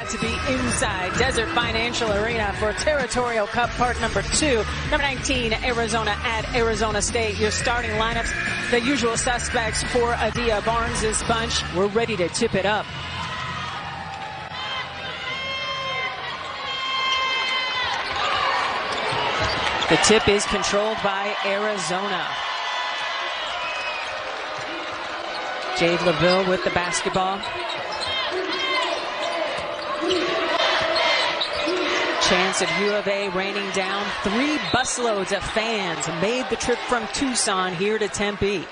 got to be inside Desert Financial Arena for Territorial Cup part number 2. Number 19, Arizona at Arizona State. Your starting lineups, the usual suspects for Adia Barnes' bunch. We're ready to tip it up. The tip is controlled by Arizona. Jade Loville with the basketball. Chance of U of A raining down. 3 busloads of fans made the trip from Tucson here to Tempe.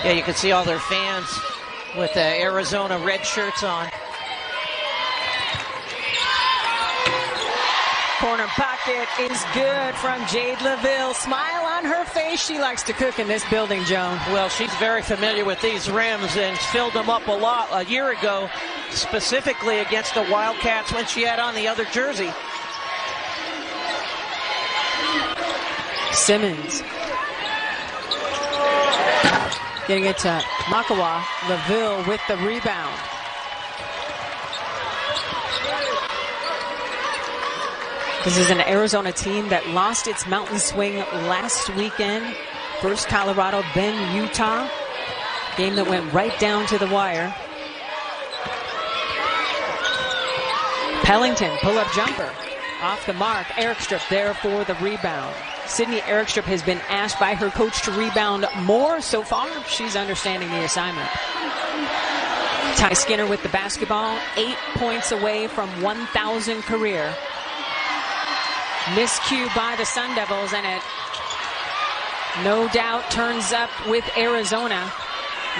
Yeah, you can see all their fans with the Arizona red shirts on. Corner pocket is good from Jade Loville. Smile on her face. She likes to cook in this building, Joan. Well, she's very familiar with these rims and filled them up a lot a year ago, specifically against the Wildcats when she had on the other jersey. Simmons getting it to Makawa. Loville with the rebound. This is an Arizona team that lost its mountain swing last weekend. First Colorado, then Utah. Game that went right down to the wire. Pellington, pull-up jumper. Off the mark. Erikstrup there for the rebound. Sydney Erikstrup has been asked by her coach to rebound more so far. She's understanding the assignment. Ty Skinner with the basketball. 8 points away from 1,000 career. Miscue by the Sun Devils, and it no doubt turns up with Arizona.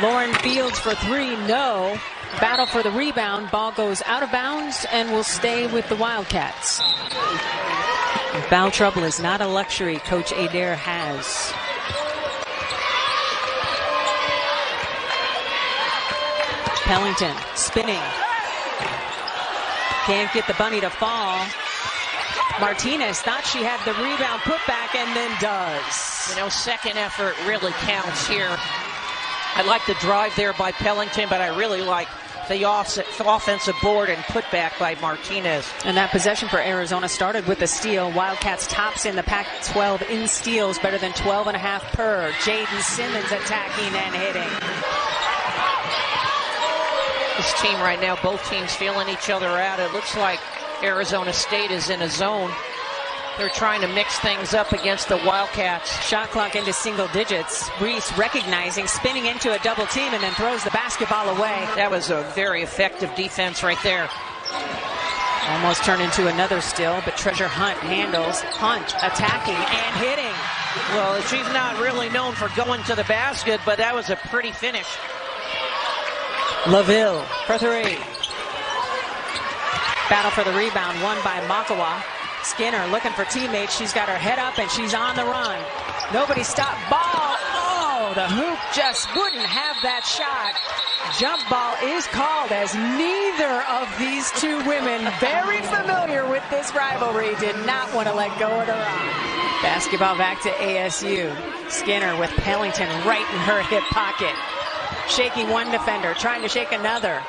Lauren Fields for 3, no. Battle for the rebound. Ball goes out of bounds and will stay with the Wildcats. Foul trouble is not a luxury Coach Adair has. Pellington spinning. Can't get the bunny to fall. Martinez thought she had the rebound put back and then does. You know, second effort really counts here. I like the drive there by Pellington, but I really like the offensive board and putback by Martinez. And that possession for Arizona started with a steal. Wildcats tops in the Pac-12 in steals, better than 12.5 per. Jaddan Simmons attacking and hitting. This team right now, both teams feeling each other out. It looks like Arizona State is in a zone. They're trying to mix things up against the Wildcats. Shot clock into single digits. Reese recognizing, spinning into a double team, and then throws the basketball away. That was a very effective defense right there. Almost turned into another steal, but Treasure Hunt handles. Hunt attacking and hitting. Well, she's not really known for going to the basket, but that was a pretty finish. Loville for 3. Battle for the rebound, won by Makawa. Skinner looking for teammates. She's got her head up and she's on the run. Nobody stopped. Ball. Oh, the hoop just wouldn't have that shot. Jump ball is called, as neither of these two women, very familiar with this rivalry, did not want to let go of the rock. Basketball back to ASU. Skinner with Pellington right in her hip pocket. Shaking one defender, trying to shake another.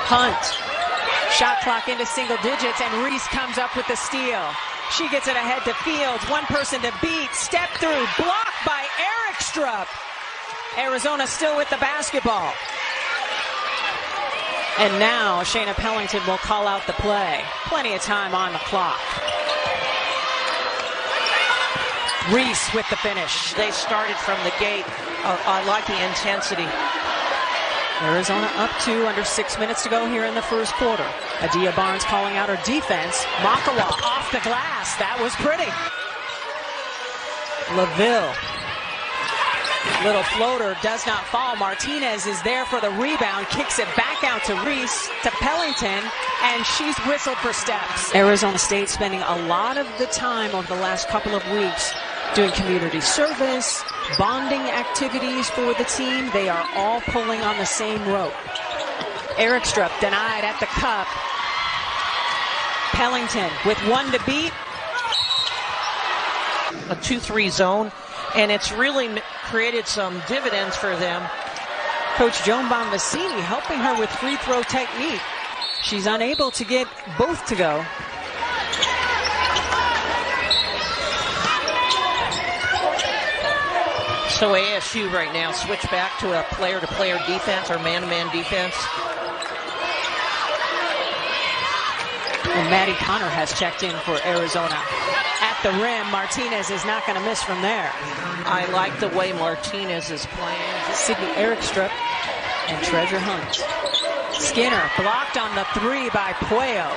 Hunt. Shot clock into single digits, and Reese comes up with the steal. She gets it ahead to Fields. One person to beat. Step through. Blocked by Erikstrup. Arizona still with the basketball. And now Shaina Pellington will call out the play. Plenty of time on the clock. Reese with the finish. They started from the gate. I like the intensity. Arizona up 2, under 6 minutes to go here in the first quarter. Adia Barnes calling out her defense. Makawa off the glass. That was pretty. Loville. Little floater does not fall. Martinez is there for the rebound. Kicks it back out to Reese, to Pellington, and she's whistled for steps. Arizona State spending a lot of the time over the last couple of weeks doing community service, bonding activities for the team. They are all pulling on the same rope. Erikstrup denied at the cup. Pellington with 1 to beat. A 2-3 zone, and it's really created some dividends for them. Coach Joan Bonvicini helping her with free throw technique. She's unable to get both to go. So ASU right now switch back to a player-to-player defense or man-to-man defense. And Madison Conner has checked in for Arizona. At the rim, Martinez is not going to miss from there. I like the way Martinez is playing. Sydney Erickstrup and Treasure Hunt. Skinner blocked on the three by Puello.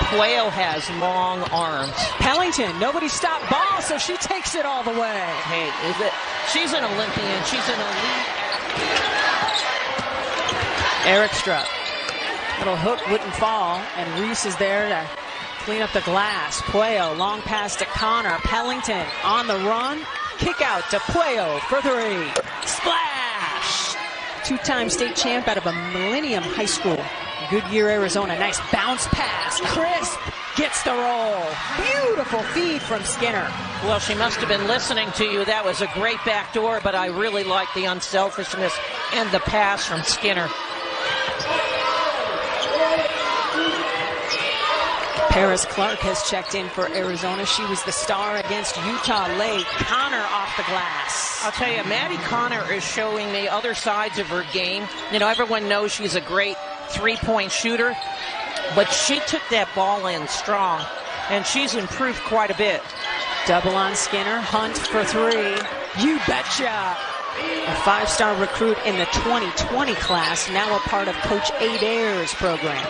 Puello has long arms. Pellington, nobody stopped ball, so she takes it all the way. Hey, she's an Olympian. She's an elite. Erickstrup. Little hook wouldn't fall, and Reese is there to clean up the glass. Puello, long pass to Conner. Pellington on the run. Kick out to Puello for three. Splash! Two-time state champ out of a Millennium High School. Goodyear, Arizona. Nice bounce pass. Crisp gets the roll. Beautiful feed from Skinner. Well, she must have been listening to you. That was a great backdoor, but I really like the unselfishness and the pass from Skinner. Paris Clark has checked in for Arizona. She was the star against Utah late. Conner off the glass. I'll tell you, Madison Conner is showing me other sides of her game. You know, everyone knows she's a great three-point shooter, but she took that ball in strong, and she's improved quite a bit. Double on Skinner. Hunt for three. You betcha. A five-star recruit in the 2020 class, now a part of Coach Adair's program.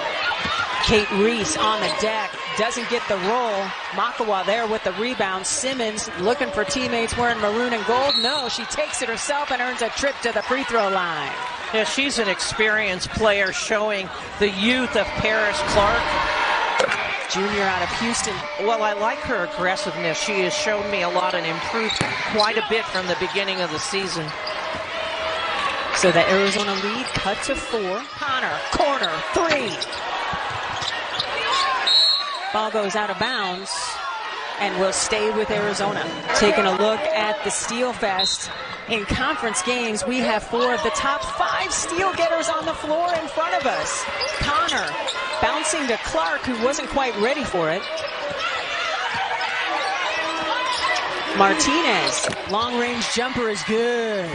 Kate Reese on the deck, doesn't get the roll. Makawa there with the rebound. Simmons looking for teammates wearing maroon and gold. No, she takes it herself and earns a trip to the free throw line. Yeah, she's an experienced player, showing the youth of Paris Clark. Junior out of Houston. Well, I like her aggressiveness. She has shown me a lot and improved quite a bit from the beginning of the season. So the Arizona lead cut to 4. Conner, corner, three. Ball goes out of bounds and will stay with Arizona. Taking a look at the Steal Fest. In conference games, we have 4 of the top 5 steal getters on the floor in front of us. Conner bouncing to Clark, who wasn't quite ready for it. Martinez, long-range jumper is good.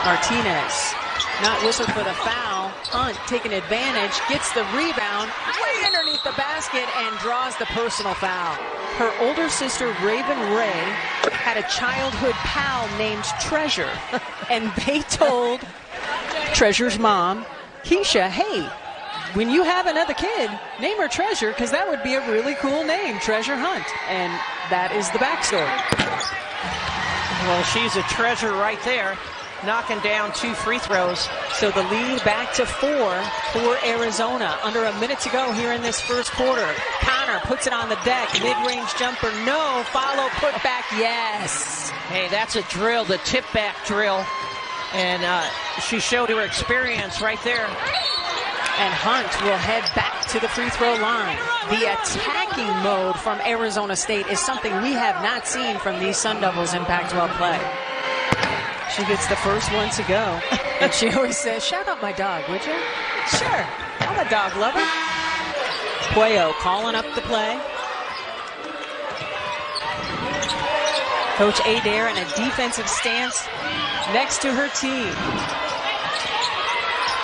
Martinez, not whistled for the foul. Hunt taking advantage, gets the rebound, way underneath the basket, and draws the personal foul. Her older sister, Raven Ray, had a childhood pal named Treasure, and they told Treasure's mom, Keisha, hey, when you have another kid, name her Treasure, because that would be a really cool name, Treasure Hunt. And that is the backstory. Well, she's a treasure right there, knocking down 2 free throws. So the lead back to 4 for Arizona. Under a minute to go here in this first quarter. Conner puts it on the deck. Mid-range jumper, no. Follow, put back, yes. Hey, that's a drill, the tip back drill. And she showed her experience right there. And Hunt will head back to the free throw line. The attacking mode from Arizona State is something we have not seen from these Sun Devils in Pac-12 play. She gets the first one to go. And she always says, shout out my dog, would you? Sure, I'm a dog lover. Puello calling up the play. Coach Adair in a defensive stance next to her team.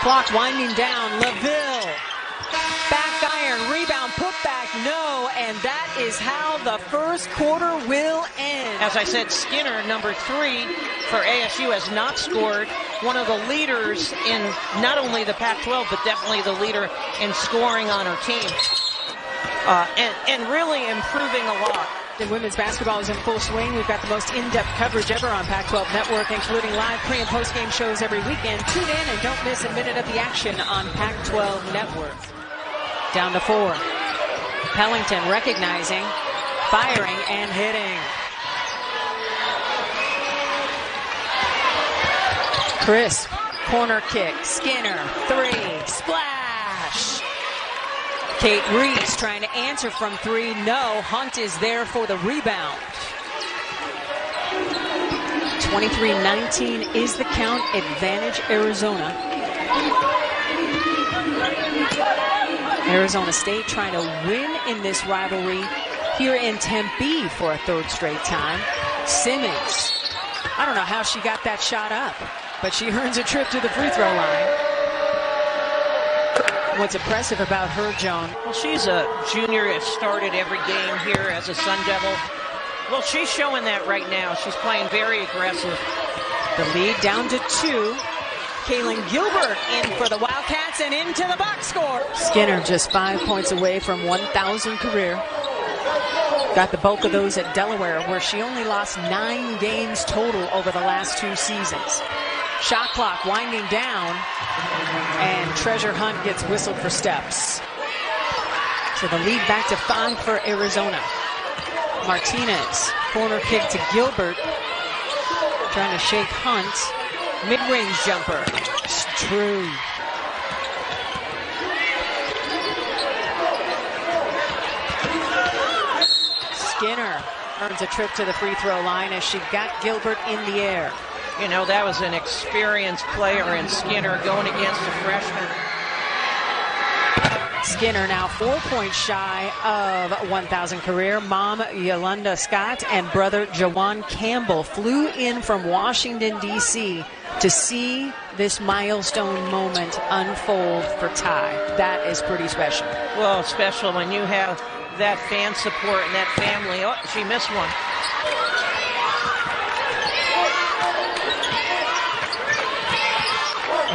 Clock winding down. Loville. Back iron, rebound, put back, no. And that is how the first quarter will end. As I said, Skinner, number 3 for ASU, has not scored. One of the leaders in not only the Pac-12, but definitely the leader in scoring on her team. And really improving a lot. And women's basketball is in full swing. We've got the most in-depth coverage ever on Pac-12 Network, including live pre- and post-game shows every weekend. Tune in and don't miss a minute of the action on Pac-12 Network. Down to 4. Pellington recognizing, firing, and hitting. Crisp, corner kick, Skinner, 3, splash! Kate Reese trying to answer from 3, no. Hunt is there for the rebound. 23-19 is the count. Advantage Arizona. Arizona State trying to win in this rivalry here in Tempe for a third straight time. Simmons, I don't know how she got that shot up, but she earns a trip to the free throw line. What's impressive about her, Joan? Well, she's a junior that started every game here as a Sun Devil. Well, she's showing that right now. She's playing very aggressive. The lead down to 2. Kailyn Gilbert in for the Wildcats and into the box score. Skinner just 5 points away from 1,000 career. Got the bulk of those at Delaware, where she only lost 9 games total over the last 2 seasons. Shot clock winding down, and Treasure Hunt gets whistled for steps. So the lead back to 5 for Arizona. Martinez, corner kick to Gilbert, trying to shake Hunt. Mid-range jumper. It's true. Skinner earns a trip to the free throw line as she got Gilbert in the air. You know, that was an experienced player in Skinner going against a freshman. Skinner now 4 points shy of 1,000 career. Mom Yolanda Scott and brother Jawan Campbell flew in from Washington, D.C. to see this milestone moment unfold for Ty. That is pretty special. Well, special when you have that fan support and that family. Oh, she missed one.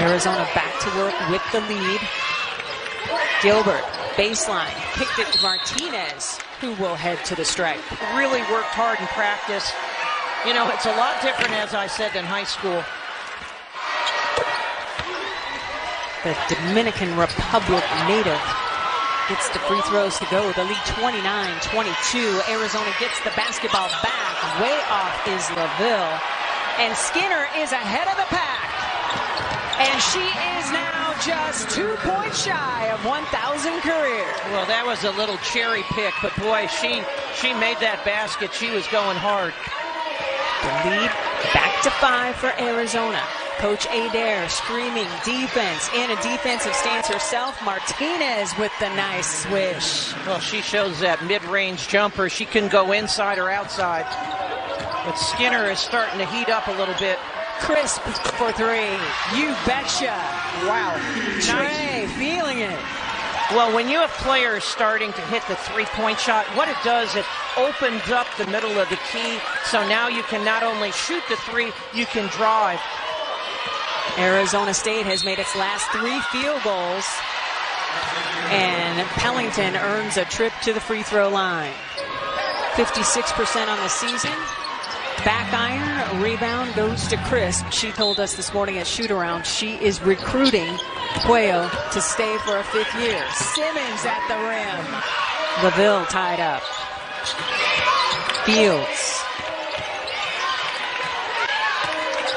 Arizona back to work with the lead. Gilbert, baseline, kicked it to Martinez, who will head to the stripe. Really worked hard in practice. You know, it's a lot different, as I said, than high school. The Dominican Republic native gets the free throws to go. The lead 29-22. Arizona gets the basketball back. Way off is Loville. And Skinner is ahead of the pack. And she is now just 2 points shy of 1,000 career. Well, that was a little cherry pick, but boy, she made that basket. She was going hard. The lead back to 5 for Arizona. Coach Adair screaming defense in a defensive stance herself. Martinez with the nice swish. Well, she shows that mid-range jumper. She can go inside or outside. But Skinner is starting to heat up a little bit. Crisp for 3. You betcha. Wow. Trey feeling it. Well, when you have players starting to hit the three-point shot, what it does, it opens up the middle of the key. So now you can not only shoot the 3, you can drive. Arizona State has made its last 3 field goals. And Pellington earns a trip to the free throw line. 56% on the season. Back iron, rebound goes to Crisp. She told us this morning at shoot-around she is recruiting Puello to stay for a 5th year. Simmons at the rim. Loville tied up. Fields.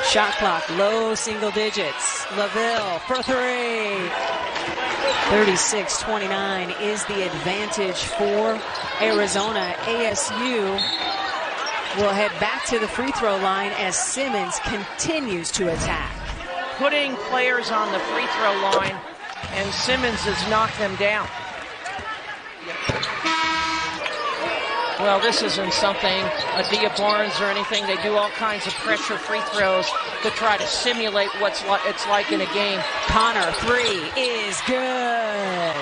Shot clock, low single digits. Loville for 3. 36-29 is the advantage for Arizona. ASU will head back to the free throw line as Simmons continues to attack. Putting players on the free throw line, and Simmons has knocked them down. Well, this isn't something Adia Barnes or anything. They do all kinds of pressure free throws to try to simulate what it's like in a game. Conner, 3 is good.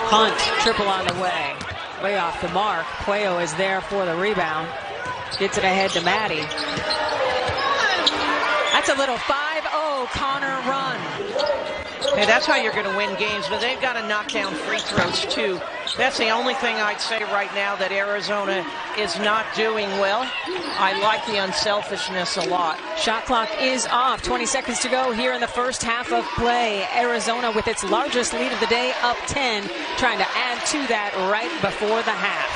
Hunt, triple on the way. Way off the mark. Puello is there for the rebound. Gets it ahead to Maddie. That's a little 5-0 Conner run. Hey, that's how you're going to win games, but they've got to knock down free throws too. That's the only thing I'd say right now that Arizona is not doing well. I like the unselfishness a lot. Shot clock is off. 20 seconds to go here in the first half of play. Arizona with its largest lead of the day, up 10, trying to add to that right before the half.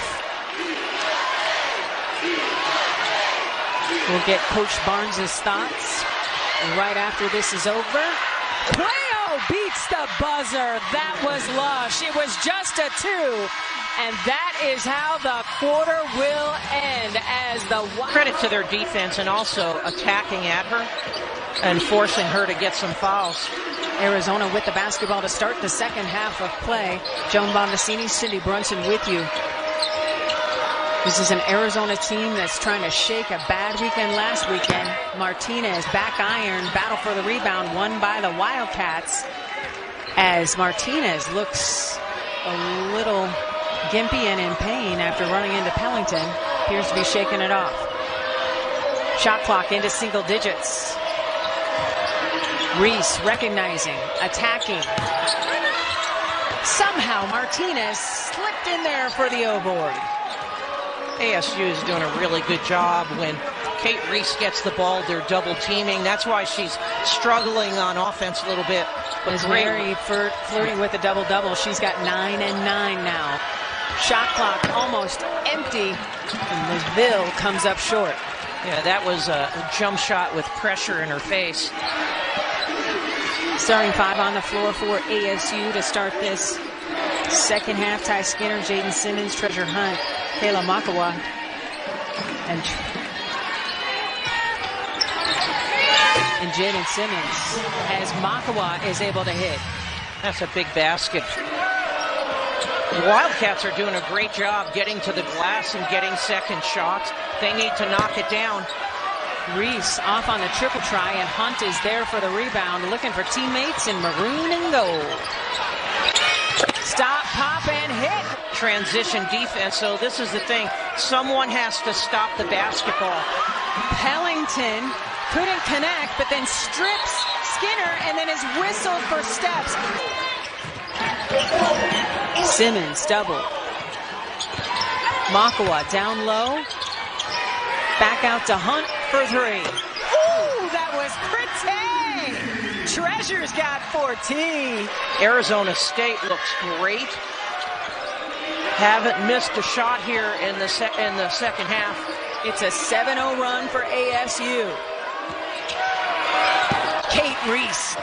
We'll get Coach Barnes' thoughts right after this is over. Puello beats the buzzer. That was lush. It was just a 2. And that is how the quarter will end as the credit to their defense and also attacking at her and forcing her to get some fouls. Arizona with the basketball to start the second half of play. Joan Bonaccini, Cindy Brunson with you. This is an Arizona team that's trying to shake a bad weekend last weekend. Martinez, back iron, battle for the rebound, won by the Wildcats. As Martinez looks a little gimpy and in pain after running into Pellington. Appears to be shaking it off. Shot clock into single digits. Reese recognizing, attacking. Somehow Martinez slipped in there for the O-board. ASU is doing a really good job when Kate Reese gets the ball. They're double teaming. That's why she's struggling on offense a little bit. But Esmery flirting with a double-double. She's got 9 and 9 now. Shot clock almost empty. And Loville comes up short. Yeah, that was a jump shot with pressure in her face. Starting 5 on the floor for ASU to start this second half. Ty Skinner, Jaddan Simmons, Treasure Hunt, Kayla Makawa, and Jaddan Simmons as Makawa is able to hit. That's a big basket. The Wildcats are doing a great job getting to the glass and getting second shots. They need to knock it down. Reese off on the triple try, and Hunt is there for the rebound, looking for teammates in maroon and gold. Stop, pop, and hit. Transition defense, so this is the thing. Someone has to stop the basketball. Pellington couldn't connect, but then strips Skinner and then is whistled for steps. Simmons double. Makawa down low. Back out to Hunt for 3. Ooh, that was pretty. Treasure's got 14. Arizona State looks great. Haven't missed a shot here in the second half. It's a 7-0 run for ASU. Kate Reese.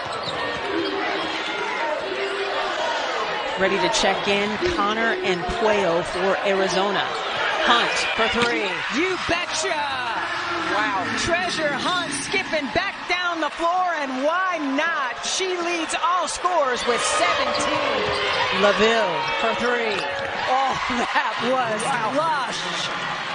Ready to check in. Conner and Puello for Arizona. Hunt for 3. You betcha! Wow. Treasure Hunt skipping back down the floor, and why not? She leads all scorers with 17. Loville for 3. Oh, that was lush.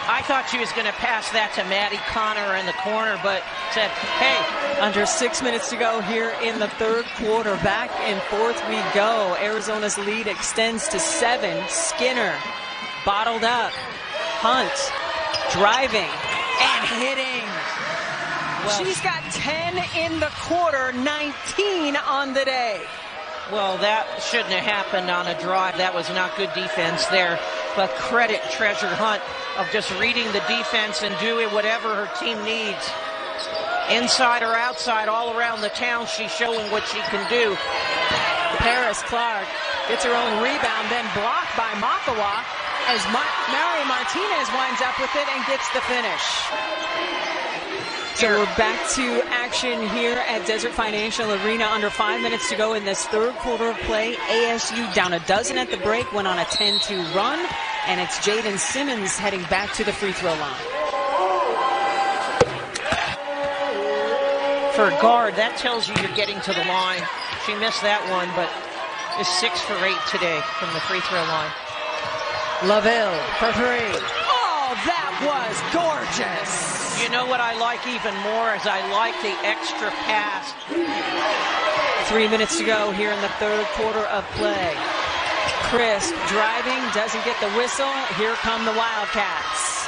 I thought she was going to pass that to Maddie Conner in the corner, but said, hey. Under 6 minutes to go here in the third quarter. Back and forth we go. Arizona's lead extends to 7. Skinner bottled up. Hunt driving and hitting. Well, she's got 10 in the quarter, 19 on the day. Well, that shouldn't have happened on a drive. That was not good defense there. But credit Treasure Hunt of just reading the defense and doing whatever her team needs. Inside or outside, all around the town, she's showing what she can do. Paris Clark gets her own rebound, then blocked by Makawa as Esmery Martinez winds up with it and gets the finish. So we're back to action here at Desert Financial Arena. Under 5 minutes to go in this third quarter of play. ASU down a dozen at the break, went on a 10-2 run, and it's Jaddan Simmons heading back to the free throw line. For a guard, that tells you you're getting to the line. She missed that one, but is 6 for 8 today from the free throw line. Loville for 3. Oh, that was gorgeous. You know what I like even more is I like the extra pass. 3 minutes to go here in the third quarter of play. Crisp driving, doesn't get the whistle. Here come the Wildcats.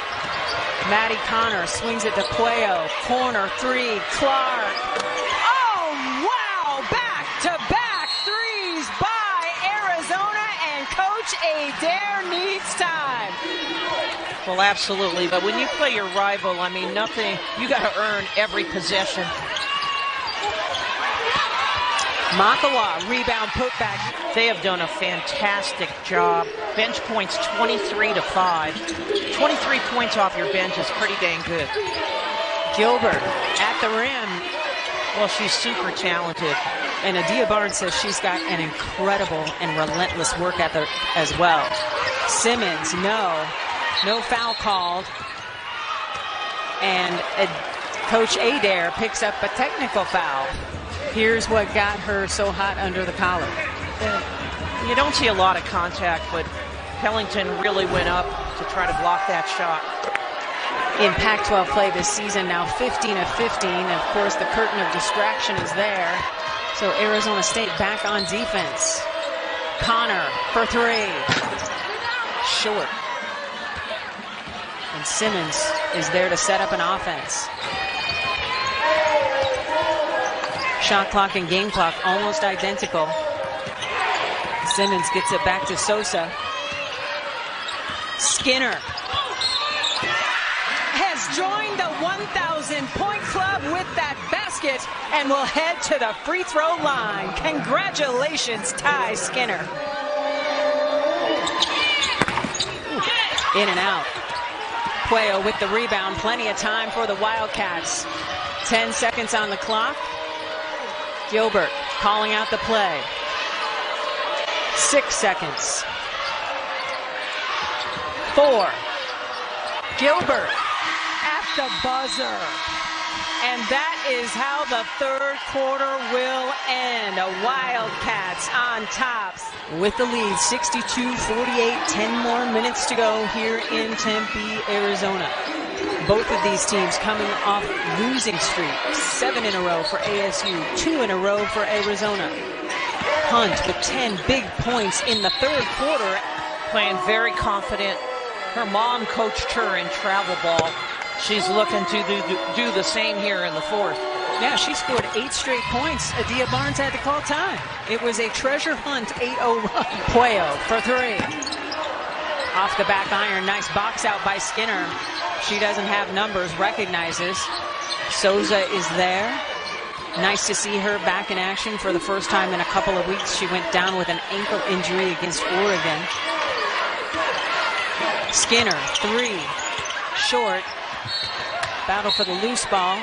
Maddie Conner swings it to Puello. Corner 3, Clark. Oh, wow! Back-to-back threes by Arizona, and Coach Adair needs time. Well, absolutely. But when you play your rival, I mean, nothing, you got to earn every possession. Makawa, rebound, putback. They have done a fantastic job. Bench points 23-5. 23 points off your bench is pretty dang good. Gilbert at the rim. Well, she's super talented. And Adia Barnes says she's got an incredible and relentless work ethic as well. Simmons, no. No foul called. And Coach Adair picks up a technical foul. Here's what got her so hot under the collar. You don't see a lot of contact, but Pellington really went up to try to block that shot. In Pac-12 play this season, now 15 of 15. Of course, the curtain of distraction is there. So Arizona State back on defense. Conner for three. Short. And Simmons is there to set up an offense. Shot clock and game clock almost identical. Simmons gets it back to Sosa. Skinner has joined the 1,000-point club with that basket and will head to the free throw line. Congratulations, Ty Skinner. In and out. Puello with the rebound. Plenty of time for the Wildcats. 10 seconds on the clock. Gilbert calling out the play. 6 seconds. 4. Gilbert at the buzzer. And that is how the third quarter will end. The Wildcats on top with the lead, 62-48. 10 more minutes to go here in Tempe, Arizona. Both of these teams coming off losing streak. 7 in a row for ASU, 2 in a row for Arizona. Hunt with 10 big points in the third quarter. Playing very confident. Her mom coached her in travel ball. She's looking to do the same here in the fourth. Yeah, she scored 8 straight points. Adia Barnes had to call time. It was a treasure hunt 8-0 run. Puello for 3. Off the back iron, nice box out by Skinner. She doesn't have numbers, recognizes. Souza is there. Nice to see her back in action for the first time in a couple of weeks. She went down with an ankle injury against Oregon. Skinner, 3. Short. Battle for the loose ball.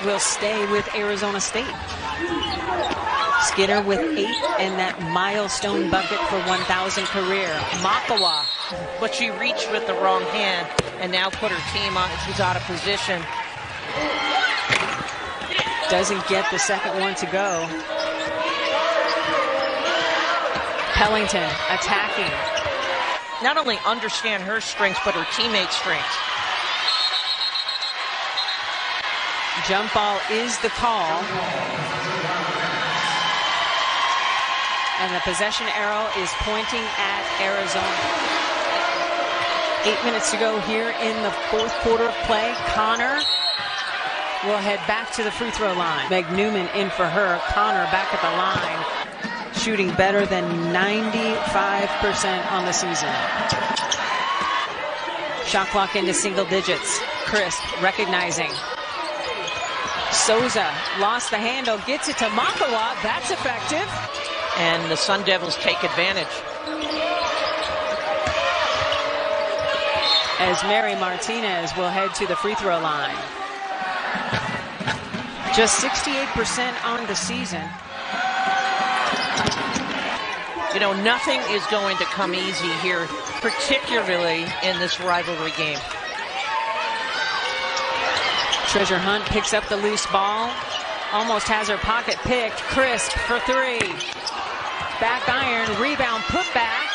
Will stay with Arizona State. Skinner with 8 and that milestone bucket for 1,000 career. Makawa. But she reached with the wrong hand and now put her team on. She's out of position. Doesn't get the second one to go. Pellington attacking. Not only understand her strengths, but her teammates' strengths. Jump ball is the call. And the possession arrow is pointing at Arizona. 8 minutes to go here in the fourth quarter of play. Conner will head back to the free throw line. Meg Newman in for her. Conner back at the line. Shooting better than 95% on the season. Shot clock into single digits. Crisp recognizing. Souza lost the handle, gets it to Makawa. That's effective. And the Sun Devils take advantage. Esmery Martinez will head to the free throw line. Just 68% on the season. You know, nothing is going to come easy here, particularly in this rivalry game. Treasure Hunt picks up the loose ball. Almost has her pocket picked. Crisp for 3. Back iron, rebound, put back.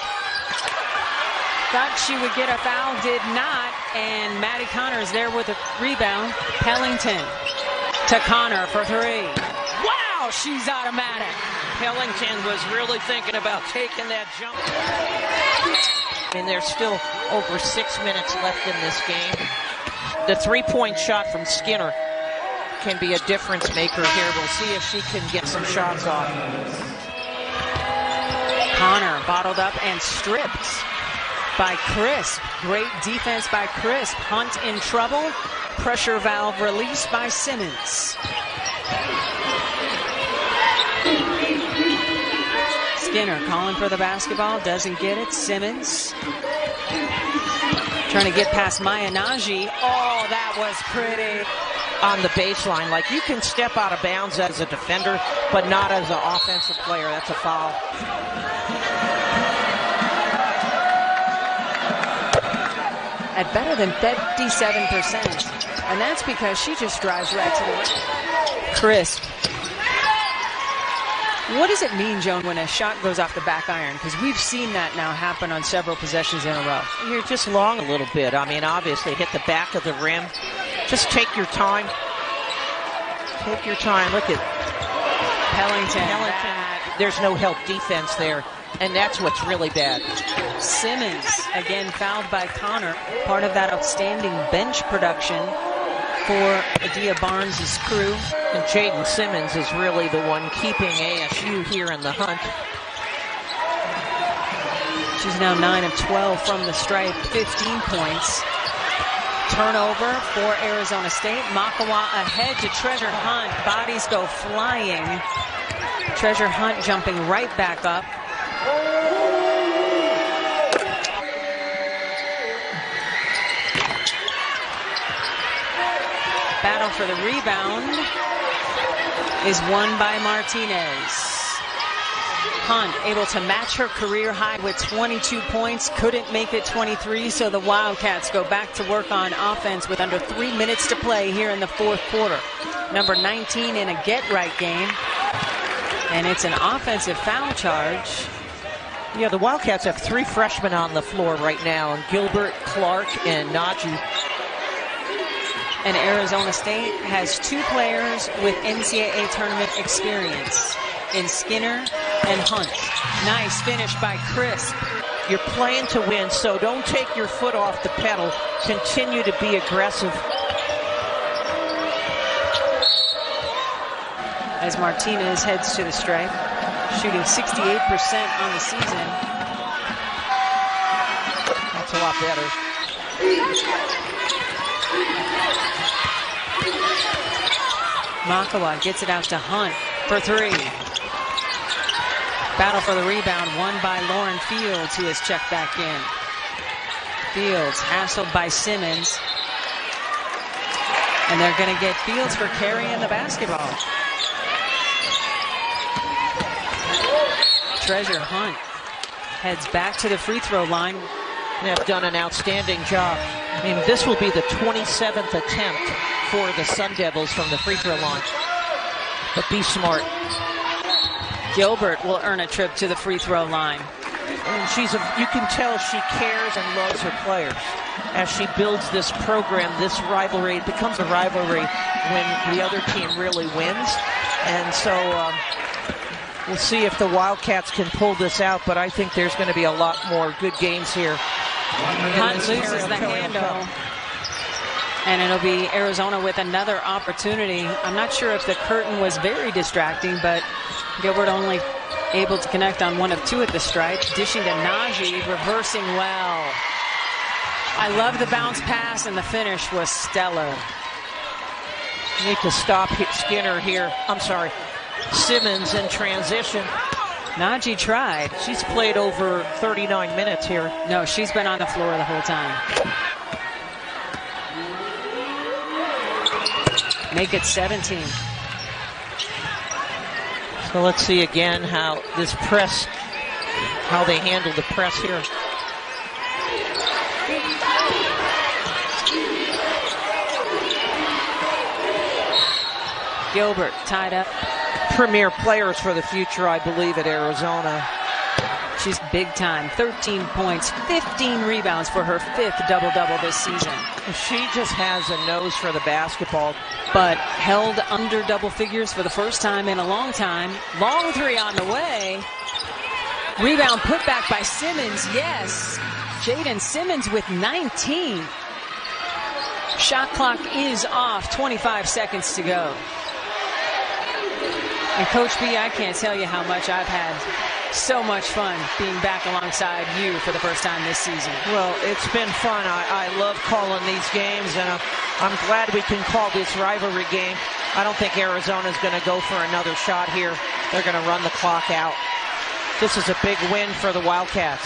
Thought she would get a foul, did not. And Maddie Conner is there with a rebound. Pellington to Conner for 3. Wow, she's automatic. Pellington was really thinking about taking that jump. And there's still over 6 minutes left in this game. The 3-point shot from Skinner can be a difference maker here. We'll see if she can get some shots off. Conner bottled up and stripped by Crisp. Great defense by Crisp. Hunt in trouble. Pressure valve released by Simmons. Skinner calling for the basketball. Doesn't get it. Simmons trying to get past Maya Naji. Oh, that was pretty. On the baseline, like you can step out of bounds as a defender, but not as an offensive player. That's a foul. at better than 57%. And that's because she just drives right to the rim. Crisp. What does it mean, Joan, when a shot goes off the back iron? Because we've seen that now happen on several possessions in a row. You're just long a little bit. I mean, obviously, hit the back of the rim. Just take your time. Take your time. Look at Pellington. There's no help defense there, and that's what's really bad. Simmons, again fouled by Conner. Part of that outstanding bench production for Adia Barnes' crew. And Jaddan Simmons is really the one keeping ASU here in the hunt. She's now 9 of 12 from the stripe, 15 points. Turnover for Arizona State. Makawa ahead to Treasure Hunt. Bodies go flying. Treasure Hunt jumping right back up. Battle for the rebound is won by Martinez. Hunt able to match her career high with 22 points, couldn't make it 23, so the Wildcats go back to work on offense with under 3 minutes to play here in the fourth quarter. Number 19 in a get-right game, and it's an offensive foul charge. Yeah, the Wildcats have 3 freshmen on the floor right now, and Gilbert, Clark, and Najee. And Arizona State has 2 players with NCAA tournament experience in Skinner and Hunt. Nice finish by Crisp. You're playing to win, so don't take your foot off the pedal. Continue to be aggressive. As Martinez heads to the stripe, shooting 68% on the season. That's a lot better. Makawa gets it out to Hunt for 3. Battle for the rebound won by Lauren Fields, who has checked back in. Fields hassled by Simmons. And they're going to get Fields for carrying the basketball. Treasure Hunt heads back to the free throw line. They have done an outstanding job. I mean, this will be the 27th attempt for the Sun Devils from the free throw line. But be smart. Gilbert will earn a trip to the free throw line. And you can tell she cares and loves her players. As she builds this program, this rivalry, it becomes a rivalry when the other team really wins. And so we'll see if the Wildcats can pull this out, but I think there's going to be a lot more good games here. Hunt loses the handle. And it'll be Arizona with another opportunity. I'm not sure if the curtain was very distracting, but Gilbert only able to connect on 1 of 2 at the stripe. Dishing to Najee, reversing well. I love the bounce pass, and the finish was stellar. You need to stop Skinner here. I'm sorry, Simmons in transition. Najee tried. She's played over 39 minutes here. No, she's been on the floor the whole time. Make it 17. So let's see again how this press, how they handle the press here. Gilbert tied up. Premier players for the future, I believe, at Arizona. She's big time. 13 points, 15 rebounds for her 5th double-double this season. She just has a nose for the basketball. But held under double figures for the first time in a long time. Long 3 on the way. Rebound put back by Simmons. Yes. Jaddan Simmons with 19. Shot clock is off. 25 seconds to go. And Coach B, I can't tell you how much I've had so much fun being back alongside you for the first time this season. Well, it's been fun. I love calling these games, and I'm glad we can call this rivalry game. I don't think Arizona's going to go for another shot here. They're going to run the clock out. This is a big win for the Wildcats.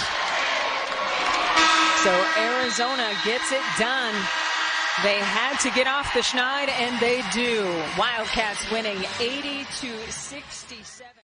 So Arizona gets it done. They had to get off the schneid, and they do. Wildcats winning 80-67.